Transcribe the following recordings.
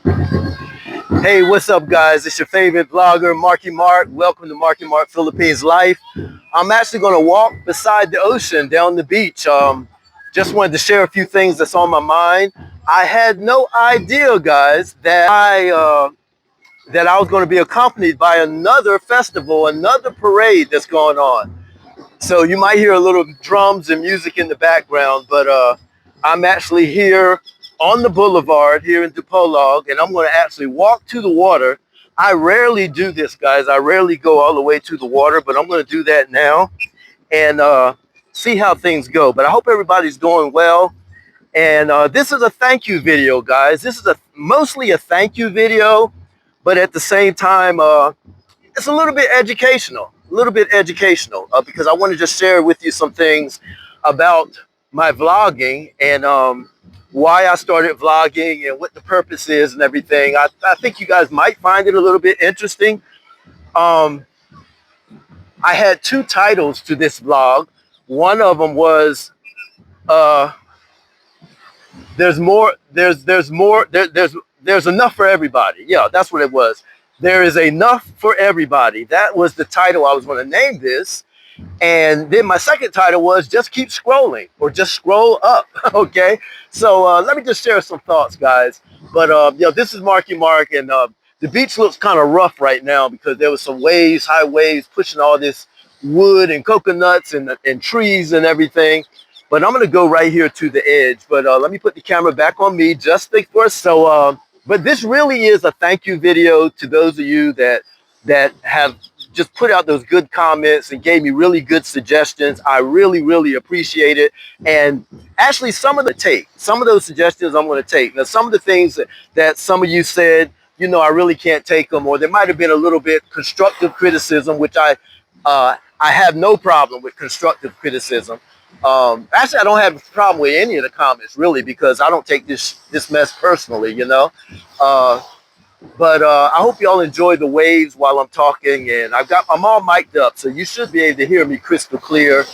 Hey, what's up, guys? It's your favorite vlogger, Marky Mark. Welcome to Marky Mark Philippines Life. I'm actually going to walk beside the ocean down the beach. Just wanted to share a few things that's on my mind. I had no idea, guys, that I was going to be accompanied by another festival, another parade that's going on. So you might hear a little drums and music in the background, but I'm actually here on the boulevard here in Dipolog, and I'm going to actually walk to the water. I rarely do this, guys. I rarely go all the way to the water, but I'm going to do that now and see how things go. But I hope everybody's doing well. And this is a thank you video, guys. This is mostly a thank you video, but at the same time, it's a little bit educational, because I want to just share with you some things about my vlogging and why I started vlogging and what the purpose is and everything. I think you guys might find it a little bit interesting. Um, I had two titles to this vlog. One of them was uh, there's enough for everybody. Yeah, that's what it was. There is enough for everybody. That was the title I was going to name this. And then my second title was just keep scrolling or just scroll up. Okay. So let me just share some thoughts, guys. But this is Marky Mark, and the beach looks kind of rough right now because there was some waves, high waves, pushing all this wood and coconuts and trees and everything. But I'm going to go right here to the edge. But let me put the camera back on me just for so. But this really is a thank you video to those of you that have just put out those good comments and gave me really good suggestions. I really, really appreciate it. And actually, some of those suggestions I'm going to take. Now, some of the things that some of you said, I really can't take them, or there might have been a little bit constructive criticism, which I have no problem with constructive criticism. Actually, I don't have a problem with any of the comments, really, because I don't take this mess personally. But I hope y'all enjoy the waves while I'm talking, and I'm all mic'd up, so you should be able to hear me crystal clear,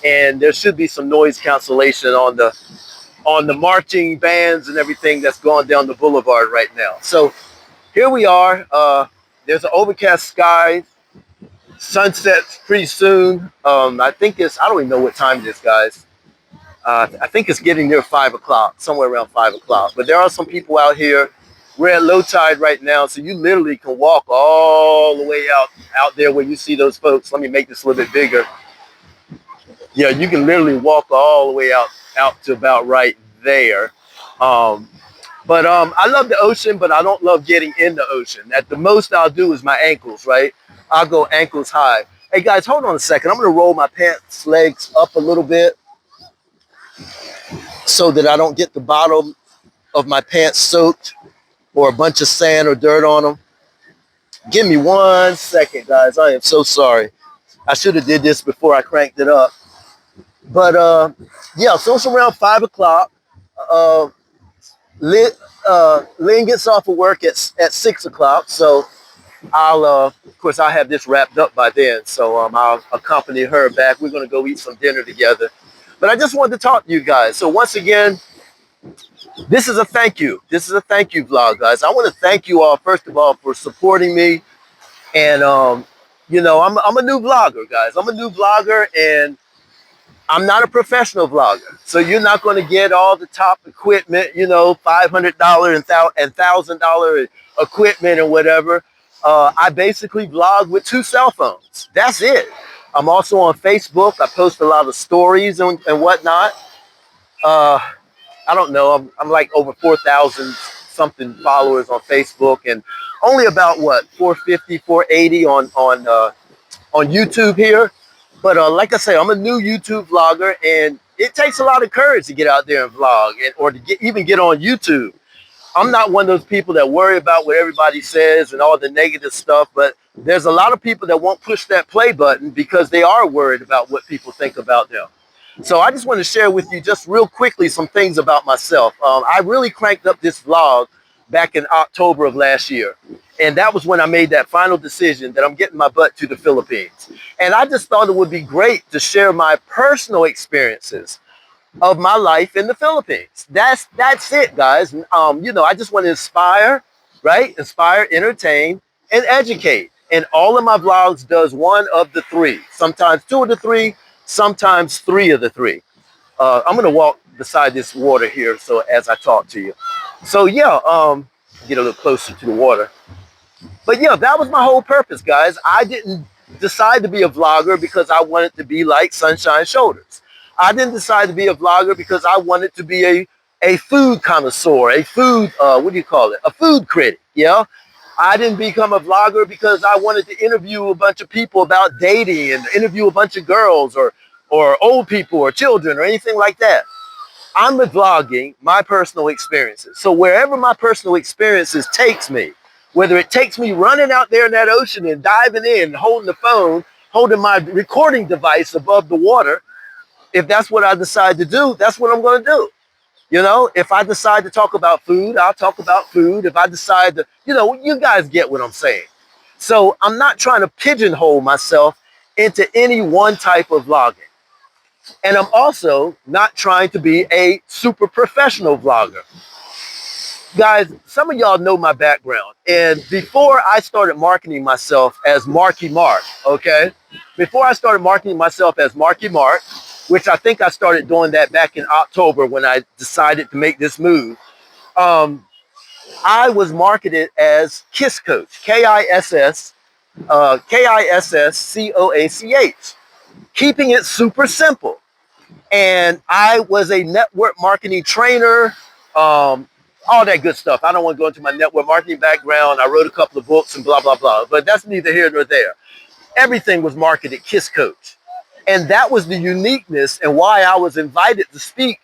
and there should be some noise cancellation on the marching bands and everything that's going down the boulevard right now. So here we are. There's an overcast sky. Sunset's pretty soon. I don't even know what time it is, guys. I think it's getting near 5 o'clock, somewhere around 5 o'clock. But there are some people out here. We're at low tide right now, so you literally can walk all the way out there where you see those folks. Let me make this a little bit bigger. Yeah, you can literally walk all the way out to about right there. But I love the ocean, but I don't love getting in the ocean. At the most I'll do is my ankles, right? I'll go ankles high. Hey, guys, hold on a second. I'm going to roll my pants legs up a little bit so that I don't get the bottom of my pants soaked or a bunch of sand or dirt on them. Give me 1 second, guys. I am so sorry. I should have did this before I cranked it up. But yeah, so it's around 5 o'clock. Lynn gets off of work at 6 o'clock. So of course, I'll have this wrapped up by then. So I'll accompany her back. We're going to go eat some dinner together. But I just wanted to talk to you guys. So once again, this is a thank you. This is a thank you vlog, guys. I want to thank you all, first of all, for supporting me. And, I'm a new vlogger, guys. I'm a new vlogger, and I'm not a professional vlogger. So you're not going to get all the top equipment, $500 and $1,000 equipment or whatever. I basically vlog with 2 cell phones. That's it. I'm also on Facebook. I post a lot of stories and whatnot. I don't know. I'm like over 4,000 something followers on Facebook, and only about 450, 480 on YouTube here. But like I say, I'm a new YouTube vlogger, and it takes a lot of courage to get out there and vlog, or to even get on YouTube. I'm not one of those people that worry about what everybody says and all the negative stuff, but there's a lot of people that won't push that play button because they are worried about what people think about them. So I just want to share with you just real quickly some things about myself. I really cranked up this vlog back in October of last year. And that was when I made that final decision that I'm getting my butt to the Philippines. And I just thought it would be great to share my personal experiences of my life in the Philippines. That's it, guys. I just want to inspire right? Inspire, entertain, and educate. And all of my vlogs does one of the three, sometimes two of the three, sometimes three of the three. I'm gonna walk beside this water here, so as I talk to you. So yeah, get a little closer to the water. But yeah, that was my whole purpose, guys. I didn't decide to be a vlogger because I wanted to be like Sunshine Shoulders. I didn't decide to be a vlogger because I wanted to be a food connoisseur, a food, what do you call it? A food critic, yeah? I didn't become a vlogger because I wanted to interview a bunch of people about dating and interview a bunch of girls or old people or children or anything like that. I'm vlogging my personal experiences. So wherever my personal experiences takes me, whether it takes me running out there in that ocean and diving in, holding the phone, holding my recording device above the water, if that's what I decide to do, that's what I'm going to do. You know, if I decide to talk about food, I'll talk about food. If I decide to, you know, you guys get what I'm saying. So I'm not trying to pigeonhole myself into any one type of vlogging. And I'm also not trying to be a super professional vlogger. Guys, some of y'all know my background. And before I started marketing myself as Marky Mark, okay? Before I started marketing myself as Marky Mark, which I think I started doing that back in October when I decided to make this move, I was marketed as KISS Coach, Kiss, Kisscoach, keeping it super simple. And I was a network marketing trainer, all that good stuff. I don't want to go into my network marketing background. I wrote a couple of books and blah, blah, blah. But that's neither here nor there. Everything was marketed KISS Coach. And that was the uniqueness and why I was invited to speak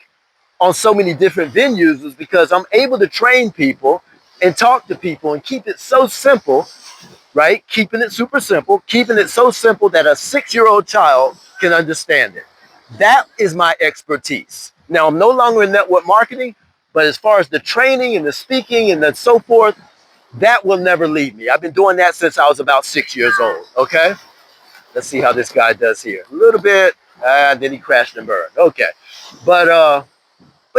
on so many different venues, was because I'm able to train people and talk to people and keep it so simple, right? Keeping it super simple, keeping it so simple that a 6-year-old child can understand it. That is my expertise. Now, I'm no longer in network marketing, but as far as the training and the speaking and the so forth, that will never leave me. I've been doing that since I was about 6 years old, okay? Let's see how this guy does here. A little bit, and then he crashed and burned. Okay. But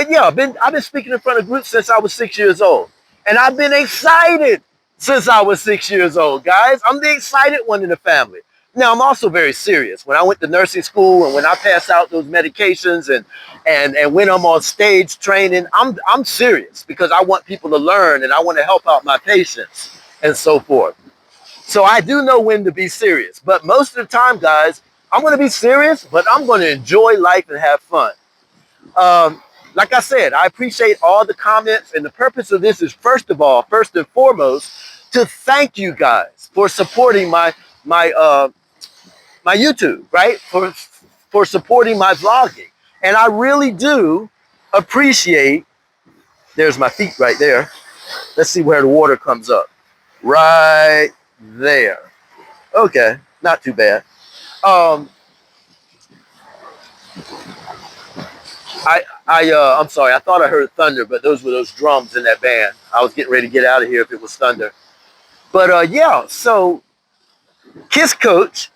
yeah, I've been speaking in front of groups since I was 6 years old. And I've been excited since I was 6 years old, guys. I'm the excited one in the family. Now, I'm also very serious. When I went to nursing school and when I passed out those medications and when I'm on stage training, I'm serious because I want people to learn and I want to help out my patients and so forth. So I do know when to be serious. But most of the time, guys, I'm going to be serious, but I'm going to enjoy life and have fun. Like I said, I appreciate all the comments. And the purpose of this is, first and foremost, to thank you guys for supporting my YouTube, right? For supporting my vlogging. And I really do appreciate, there's my feet right there. Let's see where the water comes up. Right there. Okay, not too bad. I'm sorry. I thought I heard thunder, but those were those drums in that band. I was getting ready to get out of here if it was thunder. But yeah, so KISS Coach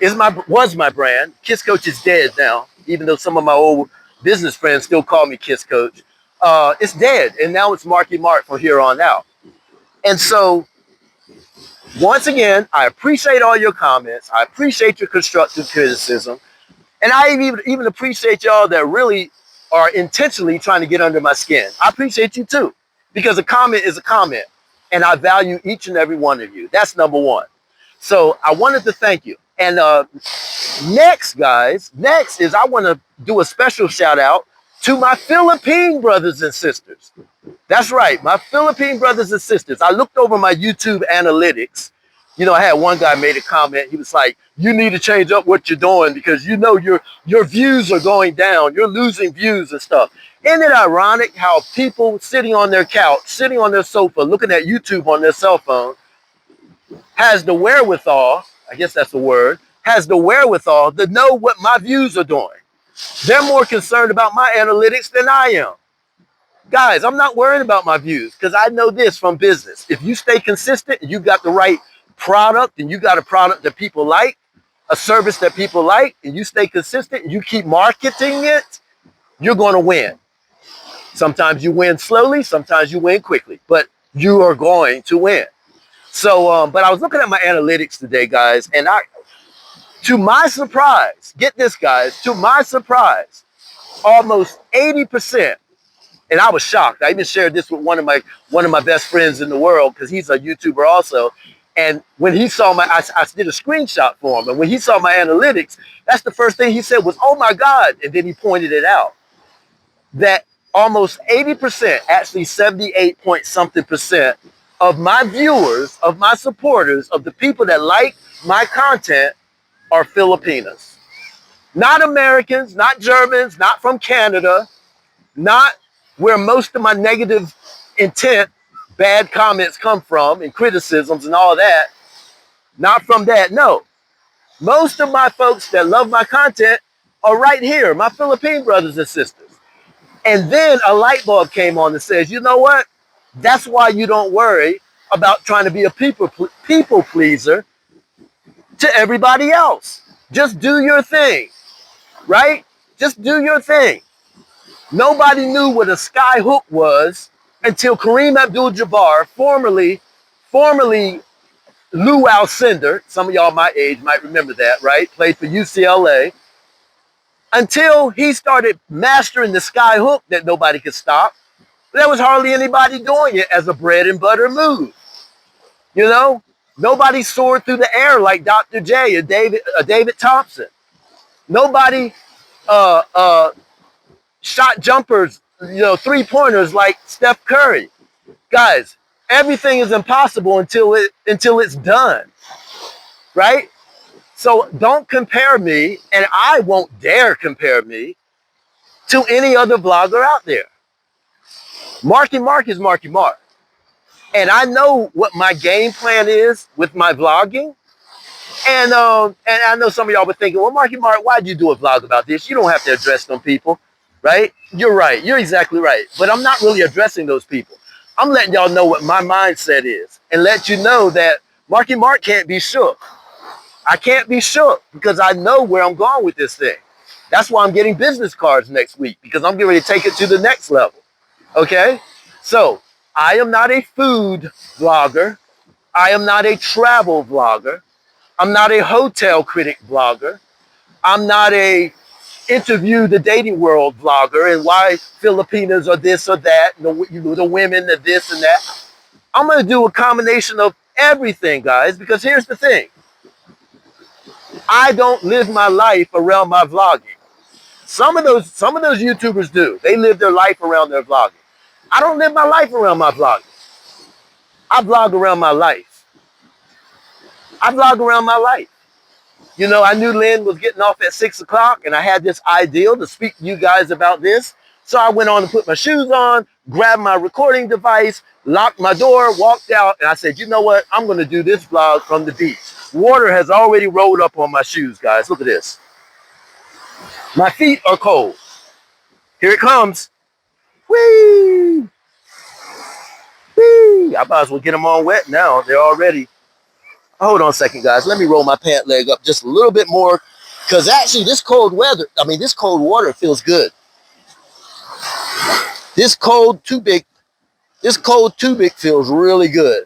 was my brand. KISS Coach is dead now, even though some of my old business friends still call me KISS Coach. It's dead, and now it's Marky Mark from here on out. And so, once again, I appreciate all your comments. I appreciate your constructive criticism. And I even appreciate y'all that really are intentionally trying to get under my skin. I appreciate you too, because a comment is a comment. And I value each and every one of you. That's number one. So I wanted to thank you. And next, guys, is I want to do a special shout out to my Philippine brothers and sisters. That's right, my Philippine brothers and sisters. I looked over my YouTube analytics. You know, I had one guy made a comment. He was like, you need to change up what you're doing because you know your views are going down. You're losing views and stuff. Isn't it ironic how people sitting on their couch, sitting on their sofa, looking at YouTube on their cell phone, has the wherewithal, I guess that's the word, has the wherewithal to know what my views are doing. They're more concerned about my analytics than I am. Guys, I'm not worried about my views because I know this from business. If you stay consistent and you got the right product and you got a product that people like, a service that people like, and you stay consistent and you keep marketing it, you're going to win. Sometimes you win slowly, sometimes you win quickly, but you are going to win. So, but I was looking at my analytics today, guys, and to my surprise, get this, guys, to my surprise, almost 80%. And I was shocked. I even shared this with one of my best friends in the world because he's a YouTuber also. And when he saw I did a screenshot for him. And when he saw my analytics, that's the first thing he said was, "Oh my God!" And then he pointed it out that almost 80%, actually 78 point something percent of my viewers, of my supporters, of the people that like my content are Filipinos. Not Americans, not Germans, not from Canada, not where most of my negative intent, bad comments come from and criticisms and all that. Not from that, no. Most of my folks that love my content are right here, my Philippine brothers and sisters. And then a light bulb came on that says, you know what? That's why you don't worry about trying to be a people pleaser to everybody else. Just do your thing, right? Just do your thing. Nobody knew what a sky hook was until Kareem Abdul-Jabbar, formerly Lou Alcindor, some of y'all my age might remember that, right? Played for UCLA. Until he started mastering the sky hook that nobody could stop, there was hardly anybody doing it as a bread and butter move. You know, nobody soared through the air like Dr. J or David Thompson. Nobody shot jumpers, you know, three-pointers like Steph Curry. Guys, everything is impossible until it's done, right? So don't compare me, and I won't dare compare me to any other vlogger out there. Marky Mark is Marky Mark. And I know what my game plan is with my vlogging. And I know some of y'all were thinking, well, Marky Mark, why'd you do a vlog about this? You don't have to address them people, right? You're right. You're exactly right. But I'm not really addressing those people. I'm letting y'all know what my mindset is and let you know that Marky Mark can't be shook. I can't be shook because I know where I'm going with this thing. That's why I'm getting business cards next week, because I'm getting ready to take it to the next level. Okay? So I am not a food vlogger. I am not a travel vlogger. I'm not a hotel critic vlogger. I'm not a interview the dating world vlogger and why Filipinos are this or that, and the women are this and that. I'm going to do a combination of everything, guys, because here's the thing. I don't live my life around my vlogging. Some of those YouTubers do. They live their life around their vlogging. I don't live my life around my vlogging. I vlog around my life. I vlog around my life. You know, I knew Lynn was getting off at 6 o'clock, and I had this ideal to speak to you guys about this. So I went on and put my shoes on, grabbed my recording device, locked my door, walked out, and I said, you know what? I'm going to do this vlog from the beach. Water has already rolled up on my shoes, guys. Look at this. My feet are cold. Here it comes. Whee! Whee! I might as well get them all wet now. They're already. Hold on a second, guys. Let me roll my pant leg up just a little bit more, because actually this cold water feels good. This cold tubic feels really good.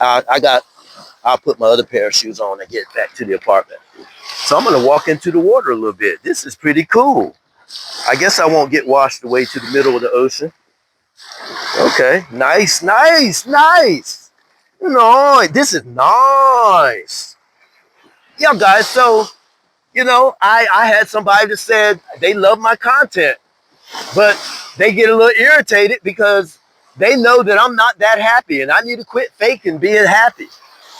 I'll put my other pair of shoes on and get back to the apartment. So I'm going to walk into the water a little bit. This is pretty cool. I guess I won't get washed away to the middle of the ocean. Okay, nice, nice, nice. No, this is nice. Yeah, guys, so, you know, I had somebody that said they love my content, but they get a little irritated because they know that I'm not that happy and I need to quit faking being happy.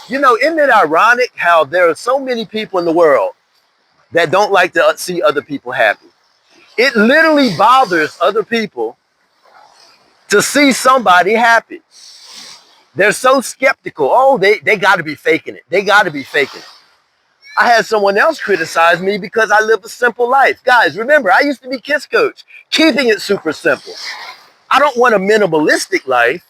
You know, isn't it ironic how there are so many people in the world that don't like to see other people happy? It literally bothers other people to see somebody happy. They're so skeptical. Oh, they got to be faking it. They got to be faking it. I had someone else criticize me because I live a simple life. Guys, remember, I used to be KISS coach, keeping it super simple. I don't want a minimalistic life,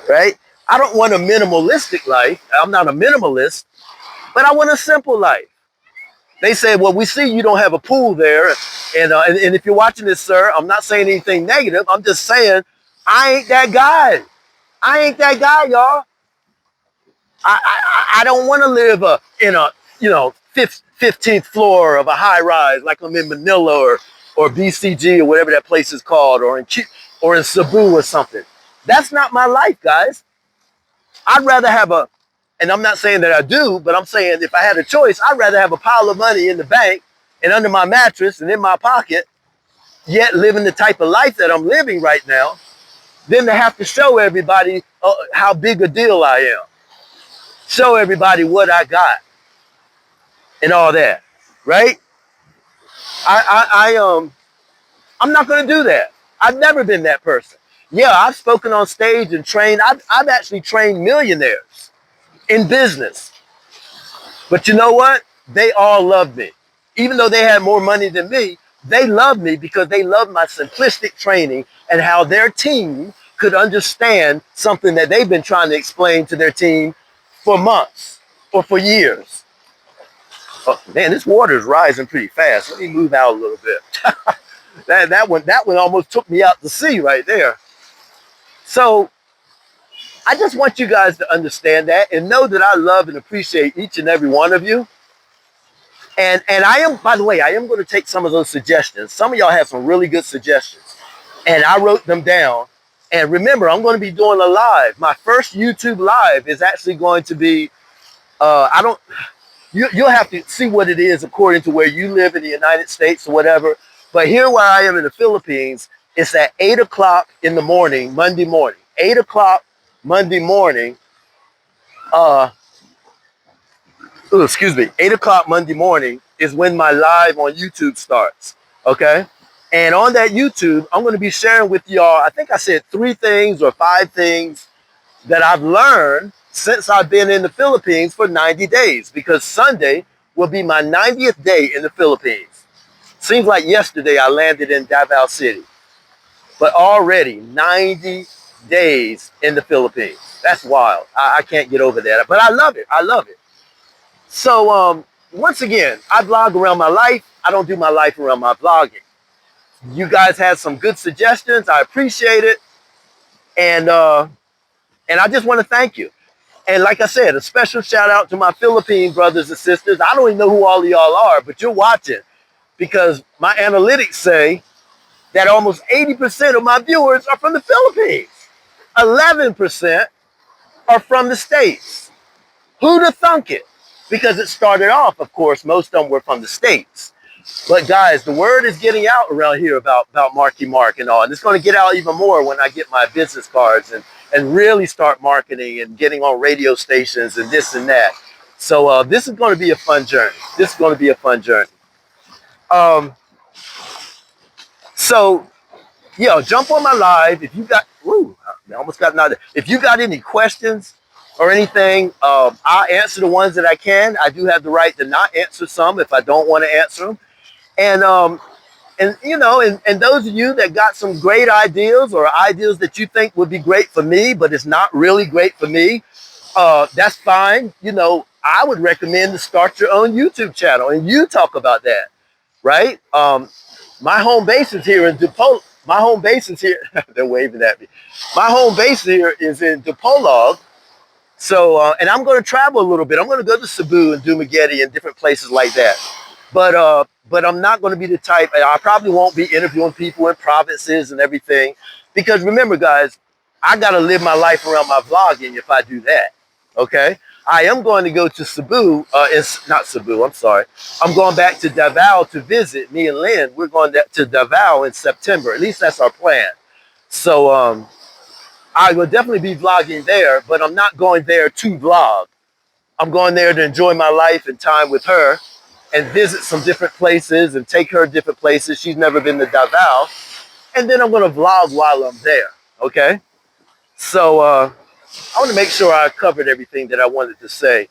right? I don't want a minimalistic life. I'm not a minimalist, but I want a simple life. They said, well, we see you don't have a pool there. And if you're watching this, sir, I'm not saying anything negative. I'm just saying I ain't that guy. I ain't that guy, y'all. I don't want to live in a, 15th floor of a high rise like I'm in Manila or BCG or whatever that place is called, or in Cebu or something. That's not my life, guys. I'd rather have and I'm not saying that I do, but I'm saying if I had a choice, I'd rather have a pile of money in the bank and under my mattress and in my pocket, yet living the type of life that I'm living right now, than to have to show everybody how big a deal I am. Show everybody what I got and all that, right? I'm not going to do that. I've never been that person. Yeah, I've spoken on stage and trained. I've actually trained millionaires in business. But you know what? They all loved me. Even though they had more money than me, they loved me because they loved my simplistic training and how their team could understand something that they've been trying to explain to their team for months or for years. Oh, man, this water is rising pretty fast. Let me move out a little bit. that one almost took me out to sea right there. So I just want you guys to understand that and know that I love and appreciate each and every one of you. And I am, by the way, I am going to take some of those suggestions. Some of y'all have some really good suggestions. And I wrote them down. And remember, I'm going to be doing a live. My first YouTube live is actually going to be, you'll have to see what it is according to where you live in the United States or whatever. But here where I am in the Philippines, it's at 8 o'clock in the morning, Monday morning. 8 o'clock Monday morning. 8 o'clock Monday morning is when my live on YouTube starts, okay? And on that YouTube, I'm going to be sharing with y'all, I think I said 3 things or 5 things that I've learned since I've been in the Philippines for 90 days, because Sunday will be my 90th day in the Philippines. Seems like yesterday I landed in Davao City, but already 90 days in the Philippines. That's wild. I can't get over that, but I love it. I love it. So once again, I vlog around my life. I don't do my life around my vlogging. You guys had some good suggestions. I appreciate it. And I just want to thank you. And like I said, a special shout out to my Philippine brothers and sisters. I don't even know who all of y'all are, but you're watching, because my analytics say that almost 80% of my viewers are from the Philippines. 11% are from the States. Who'd have thunk it? Because it started off, of course, most of them were from the States. But guys, the word is getting out around here about Marky Mark and all. And it's going to get out even more when I get my business cards and really start marketing and getting on radio stations and this and that. So this is going to be a fun journey. This is going to be a fun journey. So, yeah, jump on my live. If you got, I almost got another. If you got any questions or anything, I'll answer the ones that I can. I do have the right to not answer some if I don't want to answer them. And you know, and those of you that got some great ideas or ideas that you think would be great for me, but it's not really great for me, that's fine. You know, I would recommend to start your own YouTube channel and you talk about that, right? My home base is here in Dipolog. My home base is here. They're waving at me. My home base here is in Dipolog. So, and I'm going to travel a little bit. I'm going to go to Cebu and Dumaguete and different places like that. But I'm not going to be the type, I probably won't be interviewing people in provinces and everything. Because remember, guys, I got to live my life around my vlogging if I do that, okay? I am going to go to Cebu, not Cebu, I'm sorry. I'm going back to Davao to visit, me and Lynn. We're going to Davao in September. At least that's our plan. So I will definitely be vlogging there, but I'm not going there to vlog. I'm going there to enjoy my life and time with her and visit some different places and take her different places. She's never been to Davao. And then I'm going to vlog while I'm there, okay? So I want to make sure I covered everything that I wanted to say.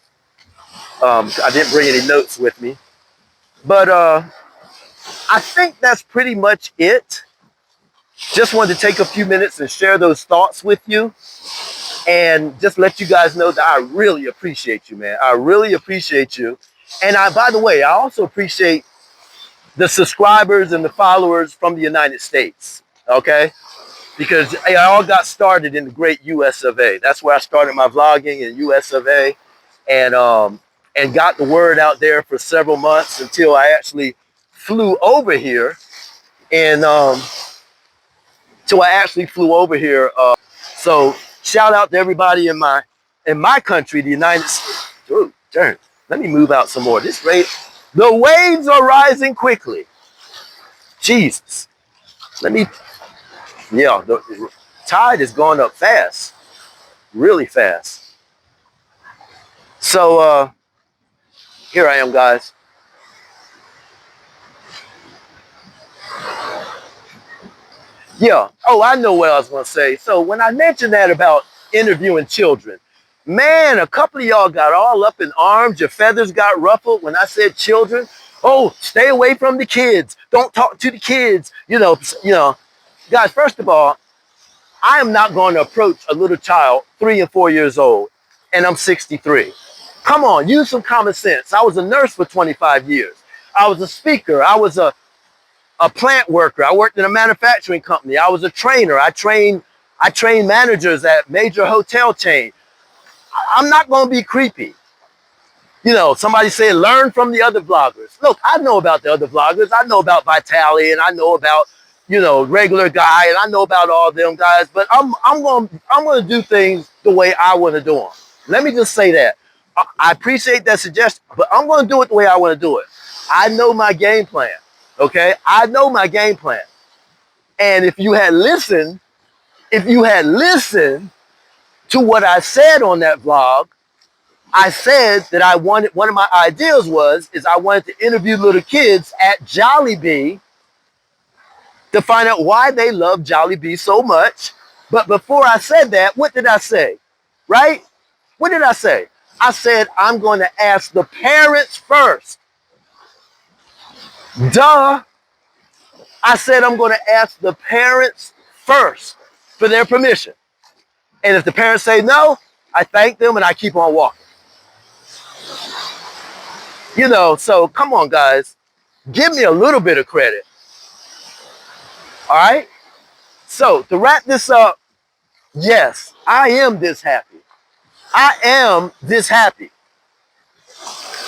I didn't bring any notes with me. But I think that's pretty much it. Just wanted to take a few minutes and share those thoughts with you. And just let you guys know that I really appreciate you, man. I really appreciate you. And by the way, I also appreciate the subscribers and the followers from the United States. Okay. Because I all got started in the great US of A. That's where I started my vlogging in US of A, and got the word out there for several months until I actually flew over here. And till I actually flew over here. So shout out to everybody in my country, the United States. Ooh, turn. Let me move out some more. This rate, the waves are rising quickly. Jesus. Let me. Yeah, the tide is going up fast, really fast. So here I am, guys. Yeah. Oh, I know what I was going to say. So when I mentioned that about interviewing children, man, a couple of y'all got all up in arms. Your feathers got ruffled when I said children. Oh, stay away from the kids. Don't talk to the kids. Guys, first of all, I am not going to approach a little child 3 and 4 years old, and I'm 63. Come on, use some common sense. I was a nurse for 25 years. I was a speaker. I was a plant worker. I worked in a manufacturing company. I was a trainer. I trained managers at major hotel chains. I'm not going to be creepy. Somebody said, learn from the other vloggers. Look, I know about the other vloggers. I know about Vitaly, and I know about, Regular Guy, and I know about all them guys, but I'm going to do things the way I want to do them. Let me just say that. I appreciate that suggestion, but I'm going to do it the way I want to do it. I know my game plan, okay? I know my game plan. And if you had listened to what I said on that vlog, I said that one of my ideas is I wanted to interview little kids at Jollibee to find out why they love Jollibee so much. But before I said that, what did I say? Right? What did I say? I said, I'm going to ask the parents first. Duh. I said, I'm going to ask the parents first for their permission. And if the parents say no, I thank them and I keep on walking. So come on, guys. Give me a little bit of credit. All right? So to wrap this up, yes, I am this happy. I am this happy.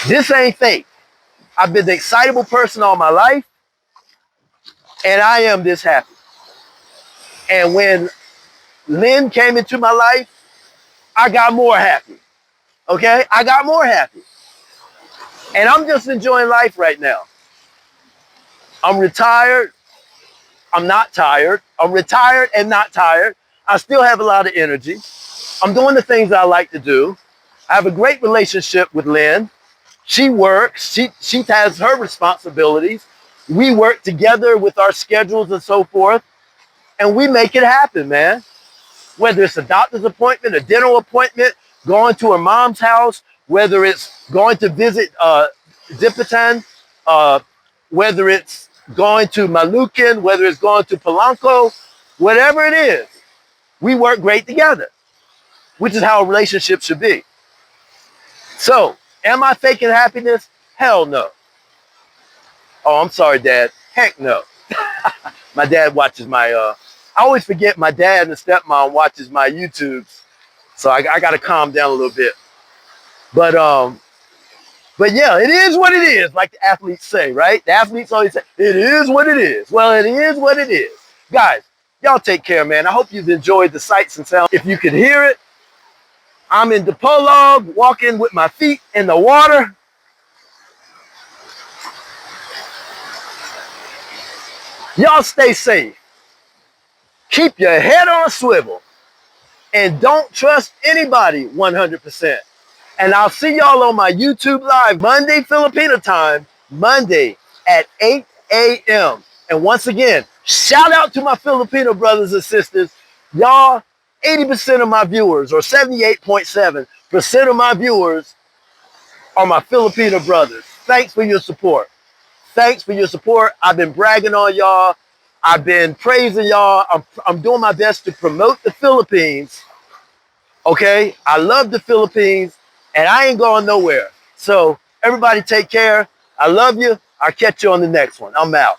This ain't fake. I've been the excitable person all my life, and I am this happy. And when Lynn came into my life, I got more happy. Okay? I got more happy. And I'm just enjoying life right now. I'm retired. I'm not tired. I'm retired and not tired. I still have a lot of energy. I'm doing the things I like to do. I have a great relationship with Lynn. She works. She has her responsibilities. We work together with our schedules and so forth. And we make it happen, man. Whether it's a doctor's appointment, a dental appointment, going to her mom's house, whether it's going to visit Zipitan, whether it's going to Malukin, whether it's going to Polanco, whatever it is, we work great together, which is how a relationship should be. So, am I faking happiness? Hell no. Oh, I'm sorry, Dad. Heck no. My dad watches I always forget my dad and stepmom watches my YouTubes. So I got to calm down a little bit. But yeah, it is what it is, like the athletes say, right? The athletes always say, it is what it is. Well, it is what it is. Guys, y'all take care, man. I hope you've enjoyed the sights and sounds. If you could hear it, I'm in Dipolog, walking with my feet in the water. Y'all stay safe. Keep your head on a swivel. And don't trust anybody 100%. And I'll see y'all on my YouTube live Monday, Filipino time, Monday at 8 a.m. And once again, shout out to my Filipino brothers and sisters. Y'all, 80% of my viewers, or 78.7% of my viewers are my Filipino brothers. Thanks for your support. Thanks for your support. I've been bragging on y'all. I've been praising y'all. I'm doing my best to promote the Philippines. Okay? I love the Philippines, and I ain't going nowhere. So Everybody take care. I love you. I'll catch you on the next one. I'm out.